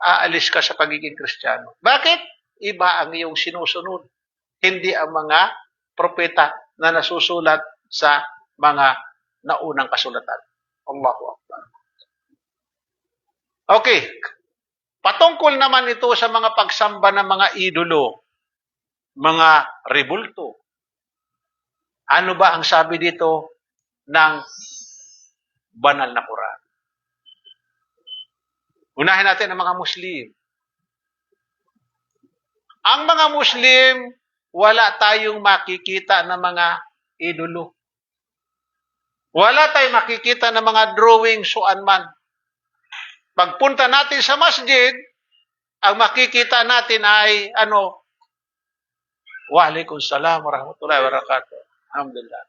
aalis ka sa pagiging Kristiyano. Bakit? Iba ang iyong sinusunod. Hindi ang mga propeta na nasusulat sa mga naunang kasulatan. Allahu Akbar. Okay. Patungkol naman ito sa mga pagsamba ng mga idolo, mga rebulto. Ano ba ang sabi dito ng banal na Quran? Unahin natin ang mga Muslim. Ang mga Muslim, wala tayong makikita ng mga idolo. Wala tayong makikita ng mga drawing suan man. Pagpunta natin sa masjid, ang makikita natin ay Waalaikumsalam warahmatullahi wabarakatuh. Alhamdulillah.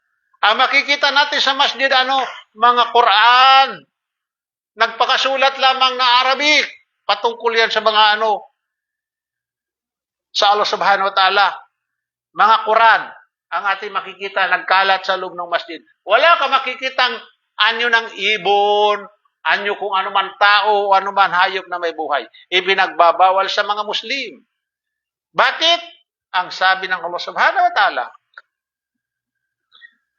Ang makikita natin sa masjid, mga Quran. Nagpakasulat lamang na Arabic. Patungkol yan sa mga sa Allah subhanahu wa ta'ala. Mga Quran, ang ating makikita, nagkalat sa loob ng masjid. Wala ka makikitang anyo ng ibon, anyo kung ano man tao, o ano man hayop na may buhay. Ibinagbabawal sa mga Muslim. Bakit? Ang sabi ng Allah subhanahu wa ta'ala.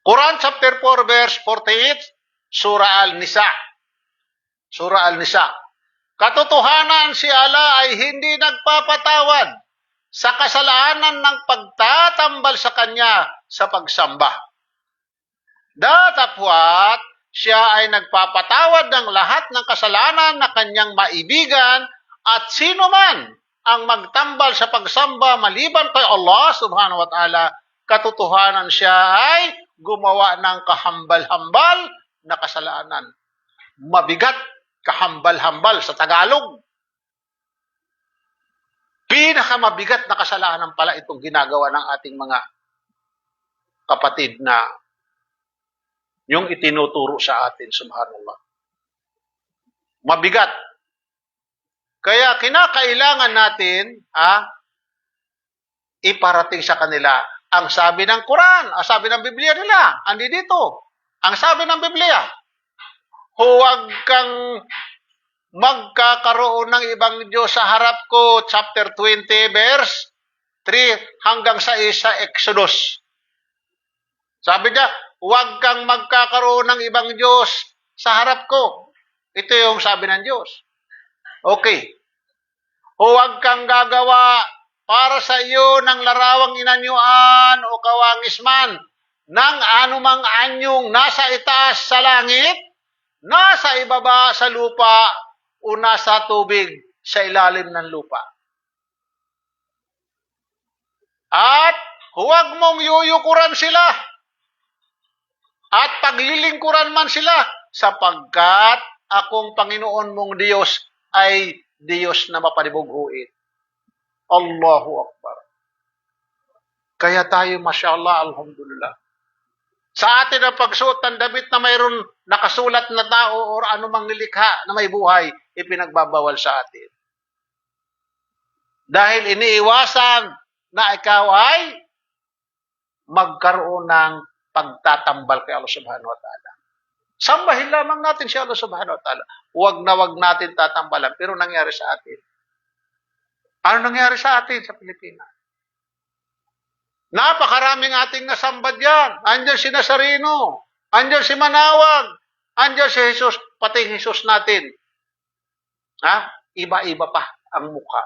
Quran chapter 4 verse 48, Surah Al-Nisa. Surah Al-Nisa. Katotohanan si Allah ay hindi nagpapatawad sa kasalanan ng pagtatambal sa Kanya sa pagsamba. Datapwat, siya ay nagpapatawad ng lahat ng kasalanan na Kanyang maibigan at sino man ang magtambal sa pagsamba maliban kay Allah subhanahu wa ta'ala, katotohanan siya ay gumawa ng kahambal-hambal na kasalanan. Mabigat, kahambal-hambal sa Tagalog. Pinakamabigat na kasalanan pala itong ginagawa ng ating mga kapatid na yung itinuturo sa atin, subhanallah. Mabigat. Kaya kinakailangan natin iparating sa kanila ang sabi ng Quran, ang sabi ng Biblia nila. Andi dito. Ang sabi ng Biblia, huwag kang magkakaroon ng ibang Diyos sa harap ko, chapter 20, verse 3 hanggang 6 sa Exodus. Sabi niya, huwag kang magkakaroon ng ibang Diyos sa harap ko. Ito yung sabi ng Diyos. Okay. Huwag kang gagawa para sa iyo ng larawang inanyuan o kawangisman ng anumang anyong nasa itaas sa langit, nasa ibaba sa lupa, o nasa tubig sa ilalim ng lupa. At huwag mong yuyukuran sila at paglilingkuran man sila sapagkat akong Panginoon mong Diyos ay Diyos na mapanibuguin. Allahu Akbar. Kaya tayo, mashallah, alhamdulillah. Sa atin ang pagsuot ng damit na mayroon nakasulat na tao o anumang nilikha na may buhay, ipinagbabawal sa atin. Dahil iniiwasan na ikaw ay magkaroon ng pagtatambal kay Allah subhanahu wa ta'ala. Sambahin lamang natin si Allah subhanahu wa ta'ala. Huwag na huwag natin tatambalan. Pero nangyari sa atin. Ano nangyari sa atin sa Pilipinas? Napakaraming ating nasamba dyan. Andiyan si Nazareno. Andiyan si Manawag. Andiyan si Jesus. Pati Jesus natin. Ha? Iba-iba pa ang mukha.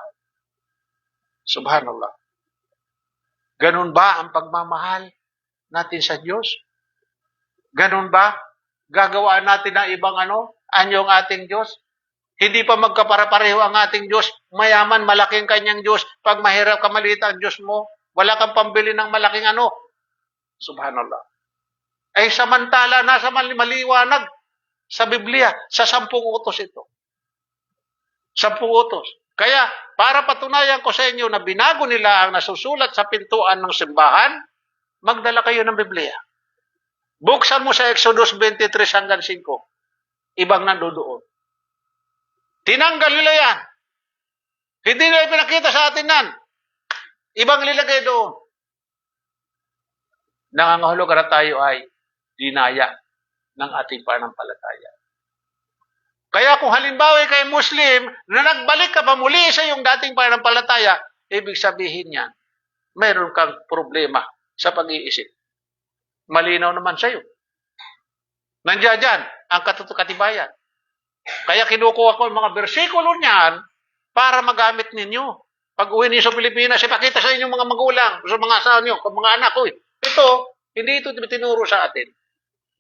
Subhanallah. Ganun ba ang pagmamahal natin sa Diyos? Ganun ba? Gagawaan natin ng ibang anyong ating Diyos? Hindi pa magkapara-pareho ang ating Diyos. Mayaman, malaking kanyang Diyos. Pag mahirap ka, maliit ang Diyos mo. Wala kang pambili ng malaking Subhanallah. Ay samantala, nasa maliwanag sa Biblia, sa 10 utos ito. 10 utos. Kaya, para patunayan ko sa inyo na binago nila ang nasusulat sa pintuan ng simbahan, magdala kayo ng Biblia. Buksan mo sa Exodus 23 hanggang 5. Ibang nandoon. Tinanggal nila yan. Hindi nila ipinakita sa atin yan. Ibang nilagay doon. Nangangahulugan na tayo ay dinaya ng ating pananampalataya. Kaya kung halimbawa kay Muslim na nagbalik ka pa muli sa iyong dating pananampalataya, ibig sabihin niyan, mayroon kang problema sa pag-iisip. Malinaw naman sa iyo. Nandiyan dyan ang katibayan. Kaya kinukuha ko ang mga bersikulo niyan para magamit ninyo. Pag uwi niyo sa Pilipinas, ipakita sa inyong mga magulang, sa mga asawa niyo, sa mga anak ko. Ito, hindi ito tinuro sa atin.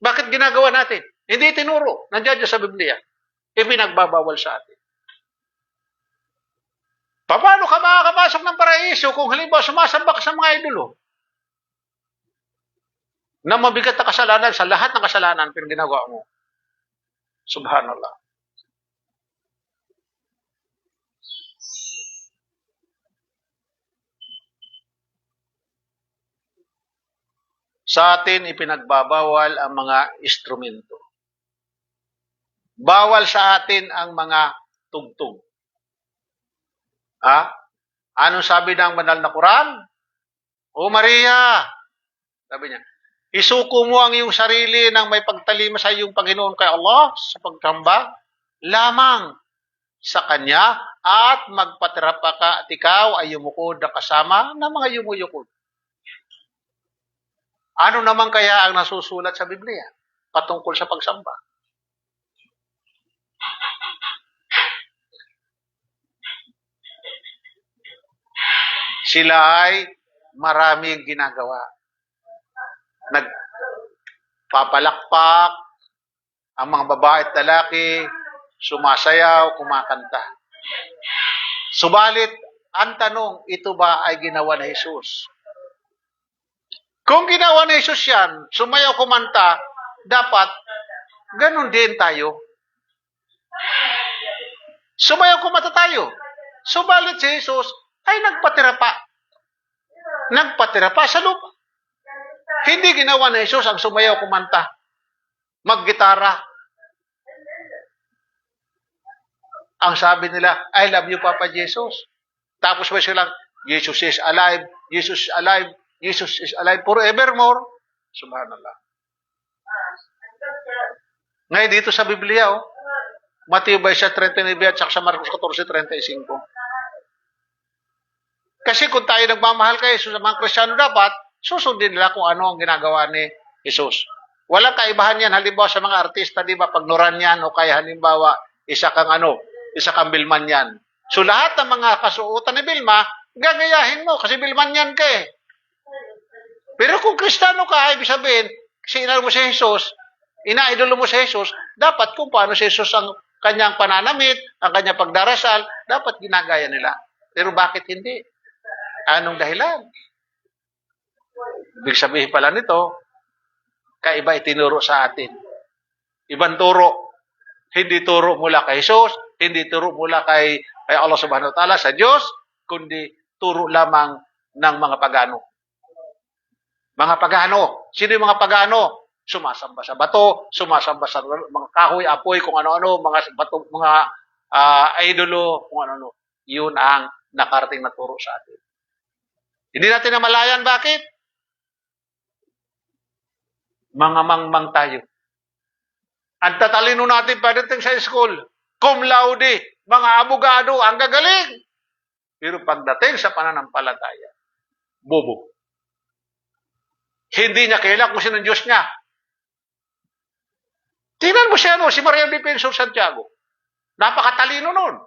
Bakit ginagawa natin? Hindi tinuro. Nandiyan dyan sa Biblia. Ipinagbabawal sa atin. Paano ka makakapasok ng paraiso kung halimbawa sumasamba ka sa mga idolo? Na mabigat na kasalanan sa lahat ng kasalanan pero ginagawa mo. Subhanallah. Sa atin, ipinagbabawal ang mga instrumento. Bawal sa atin ang mga tugtog. Anong sabi ng banal na Quran? O Maria, sabi niya, isuko mo ang iyong sarili ng may pagtalima sa iyong Panginoon kay Allah sa pagkamba lamang sa Kanya at magpatirapa ka at ikaw ay yumukod na kasama ng mga yumuyukod. Ano naman kaya ang nasusulat sa Biblia patungkol sa pagsamba? Sila ay maraming ginagawa. Nagpapalakpak, ang mga babae at lalaki, sumasayaw, kumakanta. Subalit, ang tanong, ito ba ay ginawa ni Jesus? Kung ginawa ni Jesus yan, sumayaw, kumanta, dapat ganun din tayo. Sumayaw, kumanta tayo. Subalit si Jesus ay nagpatira pa sa lupa. Hindi ginawa ni Jesus ang sumayaw, kumanta, maggitara. Ang sabi nila, I love you, Papa Jesus. Tapos ba silang, Jesus is alive, Jesus is alive, Jesus is alive forevermore. Subhanallah. Ngayon dito sa Biblia, Mateo siya 39 at sa Marcos 14:35. Kasi kung tayo nagmamahal kay Jesus, sa mga Kristiyano dapat, susundin nila kung ano ang ginagawa ni Jesus. Walang kaibahan yan. Halimbawa sa mga artista, di ba, pagnuran yan, o kaya halimbawa, isa kang Bilman yan. So lahat ng mga kasuotan ni Bilma, gagayahin mo, kasi Bilman yan ka eh. Pero kung Kristiyano ka, ibig sabihin, sinalo mo si Jesus, inaidolo mo si Jesus, dapat kung paano si Jesus ang kanyang pananamit, ang kanyang pagdarasal, dapat ginagaya nila. Pero bakit hindi? Anong dahilan? Ibig sabihin pala nito, kaiba itinuro sa atin. Ibang turo. Hindi turo mula kay Jesus, hindi turo mula kay Allah subhanahu wa ta'ala, sa Diyos, kundi turo lamang ng mga pagano. Mga pagano. Sino yung mga pagano? Sumasamba sa bato, sumasamba sa mga kahoy, apoy, kung ano-ano, mga bato, mga idolo, kung ano-ano. Yun ang nakarating na turo sa atin. Hindi natin namalayan. Bakit? Mga mangmang tayo. Ang tatalino natin pagdating sa school, cum laude, mga abogado, ang gagaling. Pero pagdating sa pananampalataya, bobo. Hindi niya kilala kung sino ang Diyos niya. Tingnan mo siya, si Maria Defensor Santiago. Napakatalino nun.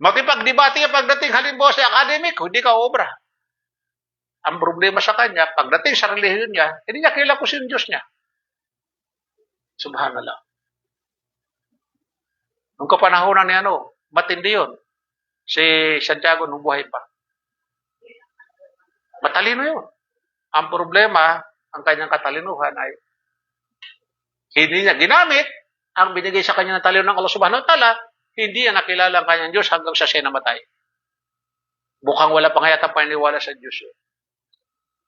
Makipagdebate ka pagdating halimbawa sa academic, hindi ka obra. Ang problema sa kanya, pagdating sa relihiyon niya, hindi niya kilala kung sino ang Diyos niya. Subhanallah. Nung kapanahonan ni matindi yun. Si Santiago nung buhay pa. Matalino yun. Ang problema, ang kanyang katalinuhan ay hindi niya ginamit ang binigay sa kanya ng talino ng Allah Subhanahu wa Ta'ala, hindi niya nakilala ang kanyang Diyos hanggang sa siya namatay. Mukhang wala pa nga yata paniniwala sa Diyos yun.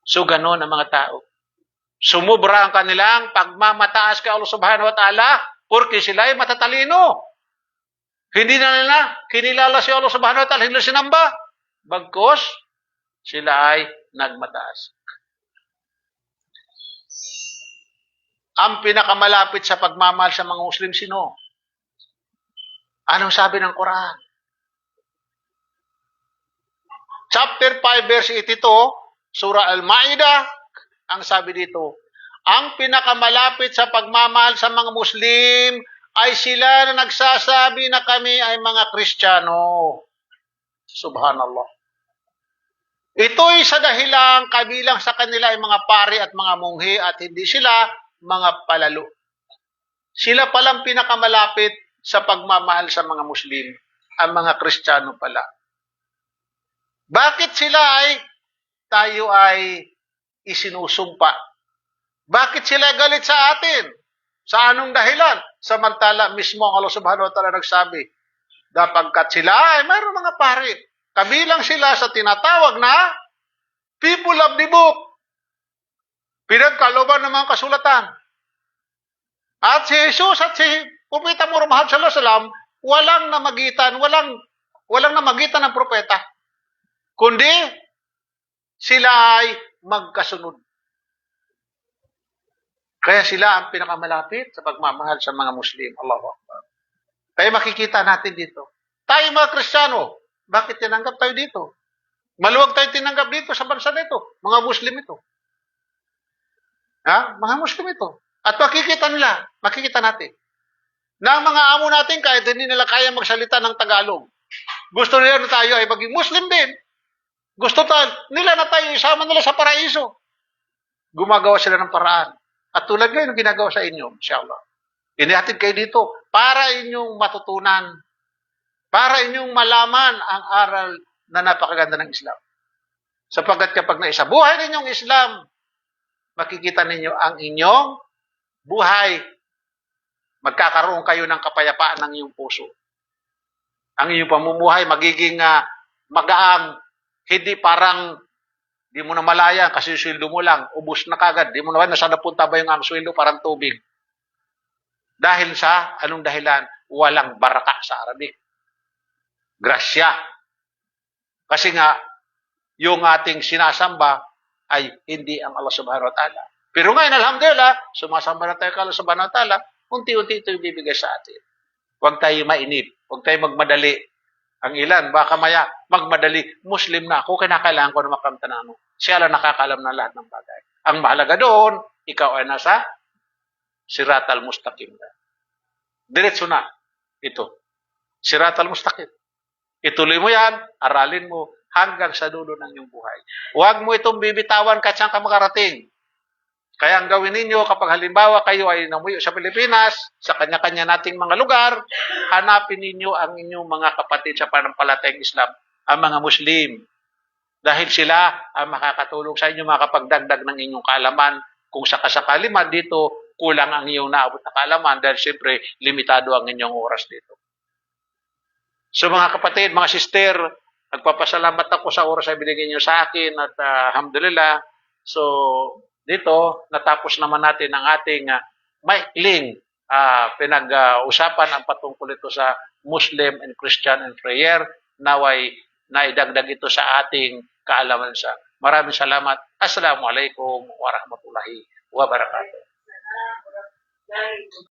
So, gano'n ang mga tao. Sumubra ang kanilang pagmamataas kay Allah Subhanahu wa Ta'ala porque sila ay matatalino. Hindi na nila kinilala si Allah Subhanahu wa Ta'ala, hindi sinamba. Bagkos, sila ay nagmataas. Ang pinakamalapit sa pagmamahal sa mga Muslim, sino? Anong sabi ng Quran? Chapter 5, verse 82, Surah Al-Ma'idah, ang sabi dito, ang pinakamalapit sa pagmamahal sa mga Muslim ay sila na nagsasabi na kami ay mga Kristiyano. Subhanallah. Ito'y sa dahilang kabilang sa kanila ay mga pari at mga munghi at hindi sila mga palalo. Sila palang pinakamalapit sa pagmamahal sa mga Muslim, ang mga Kristiyano pala. Bakit tayo ay isinusumpa? Bakit sila galit sa atin? Sa anong dahilan? Samantala mismo ang Allah Subhanahu wa Ta'ala nagsabi, dapagkat sila ay mayroong mga pari. Kabilang sila sa tinatawag na people of the book. Pinagkalooban ng mga kasulatan. At si Jesus at si Propeta Muhammad sallallahu alaihi wasallam, walang namagitan ng propeta. Kundi sila ay magkasunod. Kaya sila ang pinakamalapit sa pagmamahal sa mga Muslim. Allahu Akbar. Kaya makikita natin dito. Tayo mga Kristiyano, bakit tinanggap tayo dito? Maluwag tayo tinanggap dito sa bansa nito. Mga Muslim ito. Mga Muslim ito. At makikita natin, na ang mga amo natin kahit hindi nila kaya magsalita ng Tagalog. Gusto nila na tayo ay maging Muslim din. Gusto nila na tayo isama nila sa paraiso. Gumagawa sila ng paraan. At tulad ngayon, ginagawa sa inyo, inshallah. Inihatid kayo dito para inyong matutunan, para inyong malaman ang aral na napakaganda ng Islam. Sapagkat kapag naisabuhay ninyong Islam, makikita ninyo ang inyong buhay. Magkakaroon kayo ng kapayapaan ng iyong puso. Ang iyong pamumuhay magiging magaang, hindi parang di mo na malaya kasi sweldo mo lang, ubus na kagad. Di mo na nasa napunta ba yung ang sweldo, parang tubig. Dahil sa, anong dahilan? Walang baraka sa Arabic. Grasya. Kasi nga, yung ating sinasamba ay hindi ang Allah Subhanahu wa Ta'ala. Pero ngayon, alhamdulillah, sumasamba na tayo kay Allah Subhanahu wa Ta'ala, unti-unti ito yung bibigay sa atin. Huwag tayo mainip. Huwag tayo magmadali. Ang ilan, baka maya, magmadali. Muslim na ako, kinakailangan ko na makamtanano. Siya lang nakakalam na lahat ng bagay. Ang mahalaga doon, ikaw ay nasa Siratal Mustaqim. Diretso na. Ito. Siratal Mustaqim. Ituloy mo yan, aralin mo, hanggang sa dulo ng iyong buhay. Huwag mo itong bibitawan kahit saan ka makarating. Kaya ang gawin ninyo kapag halimbawa kayo ay namuyo sa Pilipinas, sa kanya-kanya nating mga lugar, hanapin ninyo ang inyong mga kapatid sa panampalatayang Islam, ang mga Muslim. Dahil sila ang makakatulong sa inyo makapagdagdag ng inyong kaalaman. Kung sakasakali man dito, kulang ang iyong naabot na kaalaman dahil siyempre limitado ang inyong oras dito. So mga kapatid, mga sister, nagpapasalamat ako sa oras na binigay niyo sa akin at alhamdulillah, So, dito, natapos naman natin ang ating maikling pinag-usapan ang patungkol ito sa Muslim and Christian and prayer. Naway naidagdag ito sa ating kaalaman sa. Maraming salamat. Assalamualaikum warahmatullahi wabarakatuh.